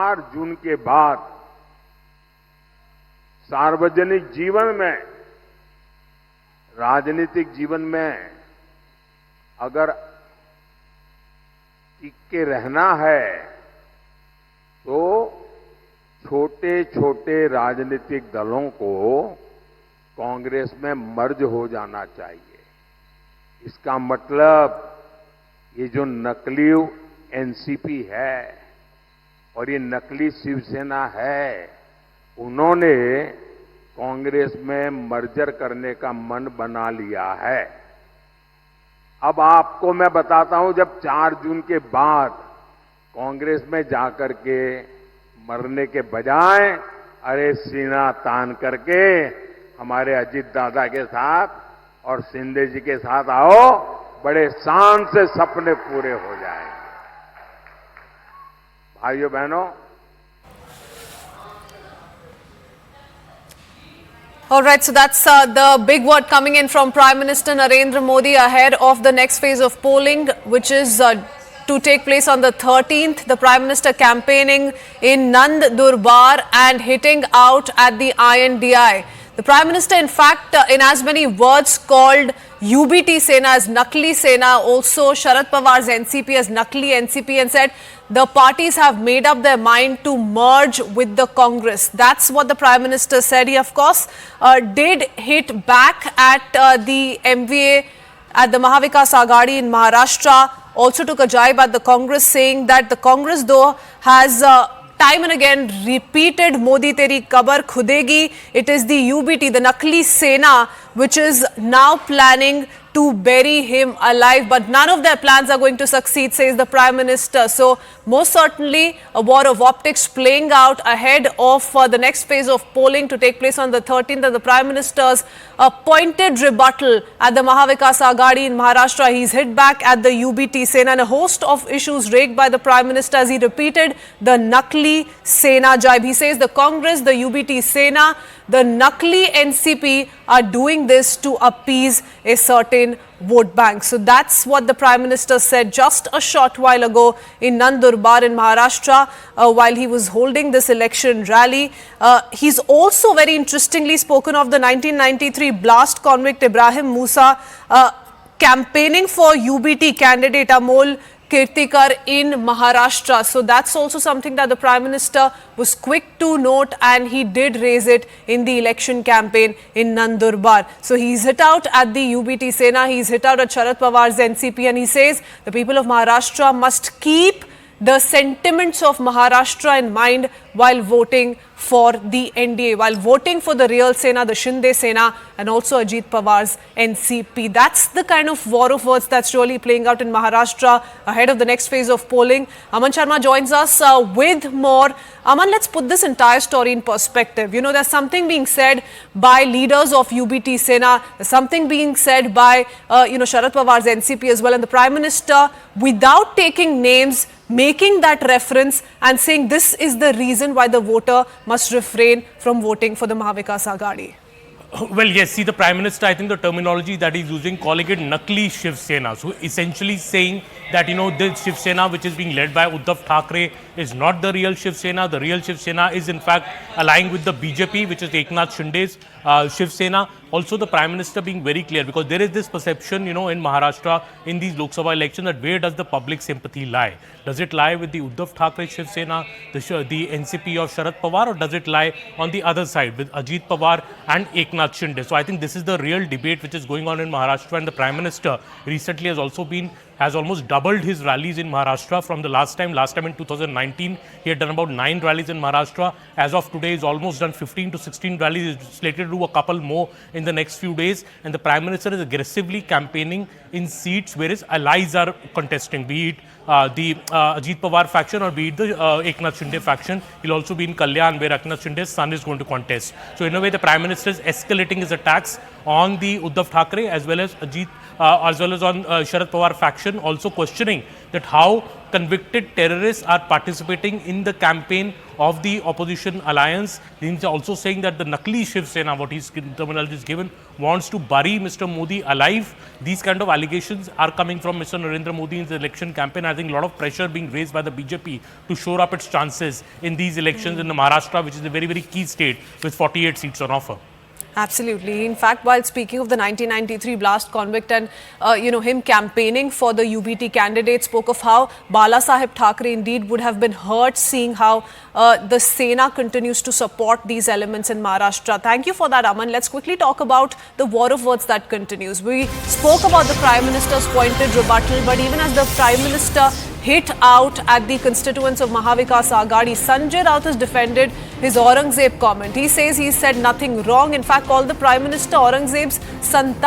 4 जून के बाद सार्वजनिक जीवन में, राजनीतिक जीवन में अगर टिक के रहना है तो छोटे छोटे राजनीतिक दलों को कांग्रेस में मर्ज हो जाना चाहिए। इसका मतलब ये जो नकली एनसीपी है और ये नकली शिवसेना है, उन्होंने कांग्रेस में मर्जर करने का मन बना लिया है। अब आपको मैं बताता हूं, जब 4 जून के बाद कांग्रेस में जाकर के मरने के बजाय अरे सीना तान करके हमारे अजीत दादा के साथ और शिंदे जी के साथ आओ, बड़े शान से सपने पूरे हो जाएंगे। भाइयों बहनों, all right, so that's the big word coming in from Prime Minister Narendra Modi ahead of the next phase of polling, which is to take place on the 13th. The Prime Minister campaigning in Nandurbar and hitting out at the INDI. The Prime Minister, in fact, in as many words called UBT Sena as Nakli Sena, also Sharad Pawar's NCP as Nakli NCP, and said the parties have made up their mind to merge with the Congress. That's what the Prime Minister said. He, of course, did hit back at the MVA at the Mahavikas Aghadi in Maharashtra. Also took a jibe at the Congress, saying that the Congress, though, has time and again repeated Modi teri kabar khudegi. It is the UBT, the Nakli Sena, which is now planning to bury him alive, but none of their plans are going to succeed, says the Prime Minister. So most certainly a war of optics playing out ahead of the next phase of polling to take place on the 13th, and the Prime Minister's pointed rebuttal at the Mahavikas Aghadi in Maharashtra. He's hit back at the UBT Sena and a host of issues raked by the Prime Minister as he repeated the Nakli Sena jibe. He says the Congress, the UBT Sena, the Nakli NCP are doing this to appease a certain vote bank. So that's what the Prime Minister said just a short while ago in Nandurbar in Maharashtra while he was holding this election rally. He's also very interestingly spoken of the 1993 blast convict Ibrahim Musa campaigning for UBT candidate Amol Kirtikar in Maharashtra. So that's also something that the Prime Minister was quick to note, and he did raise it in the election campaign in Nandurbar. So he's hit out at the UBT Sena, he's hit out at Sharad Pawar's NCP, and he says the people of Maharashtra must keep the sentiments of Maharashtra in mind while voting for the NDA, while voting for the real Sena, the Shinde Sena, and also Ajit Pawar's NCP. That's the kind of war of words that's really playing out in Maharashtra ahead of the next phase of polling. Aman Sharma joins us with more. Aman, let's put this entire story in perspective. You know, there's something being said by leaders of UBT Sena, there's something being said by, Sharad Pawar's NCP as well, and the Prime Minister, without taking names, making that reference and saying this is the reason why the voter must refrain from voting for the Mahavikas Aghadi. Well, yes, see, the Prime Minister, I think the terminology that he's using, calling it Nakli Shiv Sena. So essentially saying that, the Shiv Sena which is being led by Uddhav Thackeray is not the real Shiv Sena. The real Shiv Sena is in fact allying with the BJP, which is Eknath Shinde's Shiv Sena. Also, the Prime Minister being very clear, because there is this perception, in Maharashtra, in these Lok Sabha elections, that where does the public sympathy lie? Does it lie with the Uddhav Thackeray Shiv Sena, the NCP of Sharad Pawar, or does it lie on the other side with Ajit Pawar and Eknath Shinde? So I think this is the real debate which is going on in Maharashtra, and the Prime Minister recently has almost doubled his rallies in Maharashtra from the last time. Last time in 2019, he had done about 9 rallies in Maharashtra. As of today, he's almost done 15 to 16 rallies. He's slated to do a couple more in the next few days. And the Prime Minister is aggressively campaigning in seats where his allies are contesting, be it the Ajit Pawar faction or be it the Eknath Shinde faction. He'll also be in Kalyan, where Eknath Shinde's son is going to contest. So in a way, the Prime Minister is escalating his attacks on the Uddhav Thackeray as well as Ajit as well as on Sharad Pawar faction, also questioning that how convicted terrorists are participating in the campaign of the opposition alliance. He's also saying that the Nakli Shiv Sena, what his terminology is given, wants to bury Mr. Modi alive. These kind of allegations are coming from Mr. Narendra Modi in the election campaign. I think a lot of pressure being raised by the BJP to shore up its chances in these elections in the Maharashtra, which is a very, very key state with 48 seats on offer. Absolutely. In fact, while speaking of the 1993 blast convict and, him campaigning for the UBT candidate, spoke of how Bala Saheb Thackeray indeed would have been hurt seeing how the Sena continues to support these elements in Maharashtra. Thank you for that, Aman. Let's quickly talk about the war of words that continues. We spoke about the Prime Minister's pointed rebuttal, but even as the Prime Minister hit out at the constituents of Mahavikas Aghadi, Sanjay Raut has defended his Aurangzeb comment. He says he said nothing wrong. In fact, called the Prime Minister Aurangzeb's Santan.